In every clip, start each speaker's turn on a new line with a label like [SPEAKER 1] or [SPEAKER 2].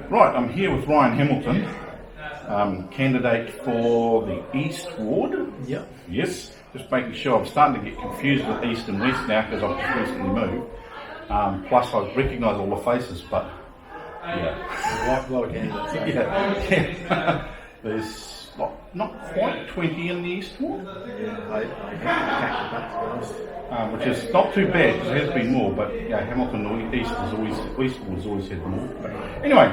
[SPEAKER 1] Right, I'm here with Ryan Hamilton, candidate for the East Ward.
[SPEAKER 2] Yep.
[SPEAKER 1] Yes, just making sure. I'm starting to get confused with East and West now because I've just recently moved. Plus I recognise all the faces, but yeah.
[SPEAKER 2] A lot of candidates.
[SPEAKER 1] Yeah. There's not quite 20 in the East Ward.
[SPEAKER 2] Yeah, I can't keep up, to be honest.
[SPEAKER 1] Which is not too bad because there has been more, but yeah, Hamilton East has always had more. But anyway,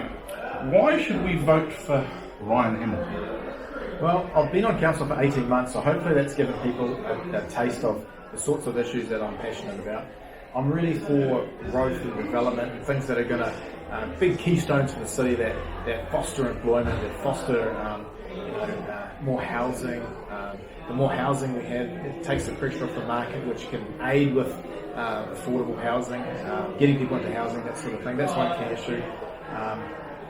[SPEAKER 1] why should we vote for Ryan Hamilton?
[SPEAKER 2] Well, I've been on council for 18 months, so hopefully that's given people a taste of the sorts of issues that I'm passionate about. I'm really for growth and development and things that are going to big keystones for the city that foster employment, that foster more housing. The more housing we have, it takes the pressure off the market, which can aid with affordable housing, getting people into housing, that sort of thing. That's one key issue.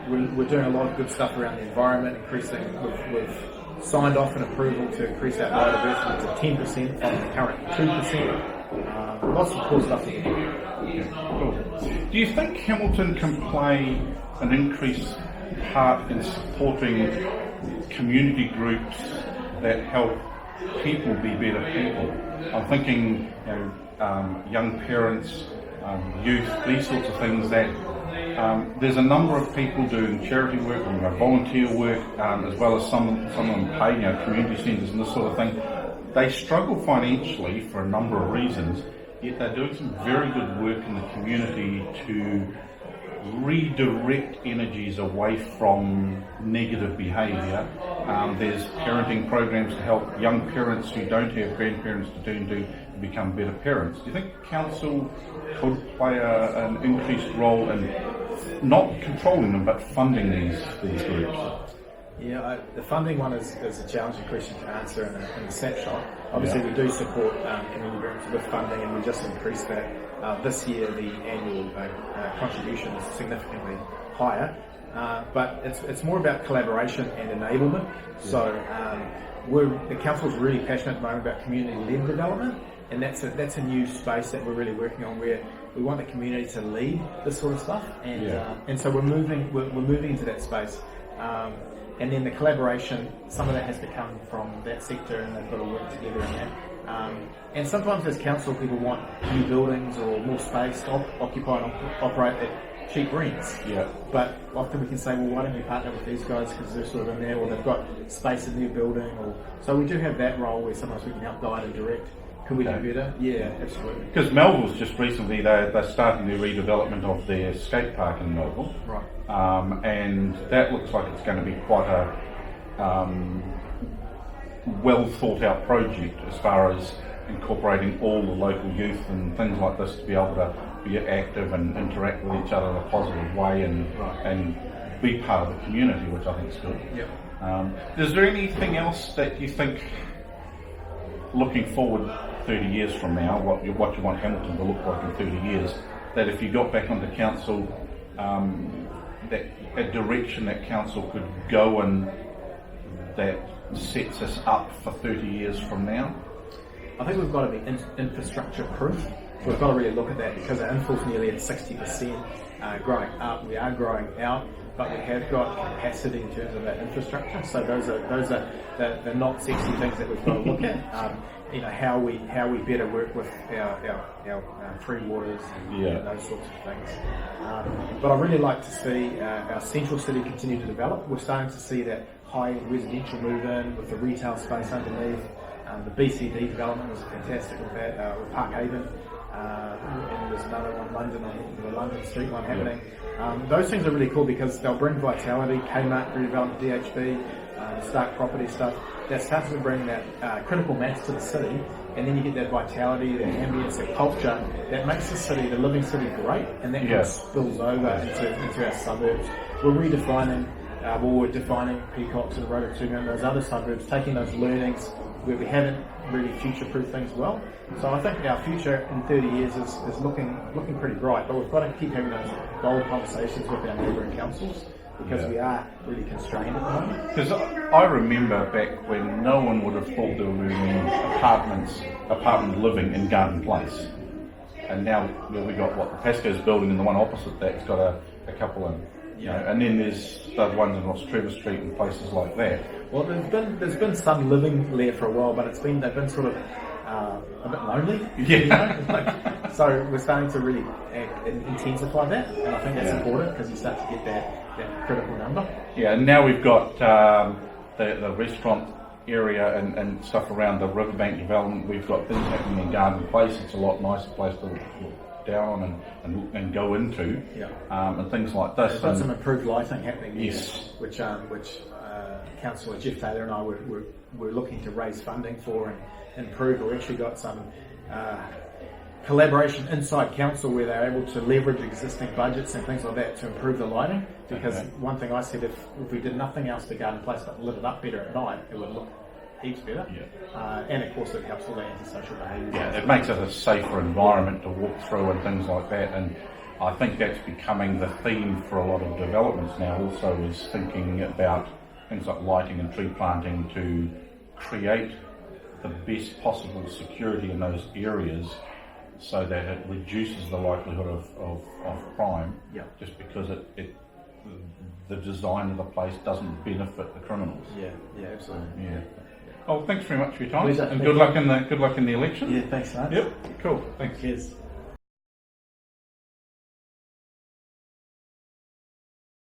[SPEAKER 2] We're doing a lot of good stuff around the environment, we've signed off an approval to increase our biodiversity to 10% from the current 2%. Lots of cool stuff to do.
[SPEAKER 1] Cool. Do you think Hamilton can play an increased part in supporting community groups that help people be better people? I'm thinking, young parents, youth, these sorts of things that there's a number of people doing charity work and volunteer work, as well as some of them pay, community centres and this sort of thing. They struggle financially for a number of reasons, yet they're doing some very good work in the community to redirect energies away from negative behaviour. There's parenting programs to help young parents who don't have grandparents to turn to become better parents. Do you think council could play an increased role in not controlling them but funding these groups?
[SPEAKER 2] Yeah, the funding one is a challenging question to answer in a snapshot. Obviously, we do support community groups with funding, and we just increased that. This year, the annual contribution is significantly higher, but it's more about collaboration and enablement. So the council is really passionate at the moment about community-led development, and that's a new space that we're really working on, where we want the community to lead this sort of stuff, and so we're moving into that space. And then the collaboration, some of that has to come from that sector, and they've got to work together in that. And sometimes as council, people want new buildings or more space to occupy and operate at cheap rents.
[SPEAKER 1] Yeah.
[SPEAKER 2] But often we can say, well, why don't we partner with these guys because they're sort of in there, or they've got space in their building. So we do have that role where sometimes we can help guide and direct. Could we do better? Yeah, absolutely.
[SPEAKER 1] Because Melville's just recently, they're starting the redevelopment of their skate park in Melville.
[SPEAKER 2] Right.
[SPEAKER 1] And that looks like it's going to be quite a well thought out project as far as incorporating all the local youth and things like this to be able to be active and interact with each other in a positive way and be part of the community, which I think is good.
[SPEAKER 2] Yep.
[SPEAKER 1] Is there anything else that you think, looking forward 30 years from now, what you want Hamilton to look like in 30 years, that if you got back onto council, that a direction that council could go in that sets us up for 30 years from now?
[SPEAKER 2] I think we've got to be infrastructure proof. We've got to really look at that, because our infill's nearly at 60% growing up. We are growing out, but we have got capacity in terms of that infrastructure. So those are the not sexy things that we've got to look at. How we better work with our free waters and those sorts of things. But I really like to see our central city continue to develop. We're starting to see that high residential move in with the retail space underneath. The BCD development was fantastic with that, with Parkhaven. And there's another one, London, the London Street one happening. Those things are really cool because they'll bring vitality. Kmart redevelopment, DHB, Stark property stuff. That starts to bring that critical mass to the city, and then you get that vitality, that ambience, that culture that makes the city, the living city, great, and that kind of spills over into our suburbs. We're defining Peacocks and Rotorua and those other suburbs, taking those learnings where we haven't really future-proofed things well. So I think our future in 30 years is looking pretty bright, but we've got to keep having those bold conversations with our neighbouring councils, because we are really constrained at the moment.
[SPEAKER 1] Because I remember back when no one would have thought there would be apartment living in Garden Place. And now we got the Pasco's building, and the one opposite that's got a couple of You know, and then there's the ones in Ross Trevor Street and places like that.
[SPEAKER 2] Well, there's been some living there for a while, but they've been sort of a bit lonely.
[SPEAKER 1] Yeah.
[SPEAKER 2] You know? So we're starting to really intensify that, and I think that's important because you start to get that critical number.
[SPEAKER 1] Yeah, and now we've got the restaurant area and stuff around the riverbank development. We've got things happening in Garden Place. It's a lot nicer place to look down on and go into, and things like this.
[SPEAKER 2] There's got some improved lighting happening there,
[SPEAKER 1] Yes.
[SPEAKER 2] which Councillor Jeff Taylor and I were looking to raise funding for and improve. We've actually got some collaboration inside council where they're able to leverage existing budgets and things like that to improve the lighting. Because one thing I said, if we did nothing else to Garden Place but lit it up better at night, it would look heaps better. And of course it helps all the antisocial behaviours.
[SPEAKER 1] Yeah, it makes it a safer environment to walk through and things like that. And I think that's becoming the theme for a lot of developments now. Also, is thinking about things like lighting and tree planting to create the best possible security in those areas, so that it reduces the likelihood of crime. Just because the design of the place doesn't benefit the criminals.
[SPEAKER 2] Yeah, absolutely.
[SPEAKER 1] Yeah. Oh, thanks very much for your time,
[SPEAKER 2] Pleasure.
[SPEAKER 1] and
[SPEAKER 2] Thank
[SPEAKER 1] good
[SPEAKER 2] you.
[SPEAKER 1] luck in the election.
[SPEAKER 2] Yeah, thanks, mate.
[SPEAKER 1] Yep. Cool. Thanks.
[SPEAKER 2] Cheers.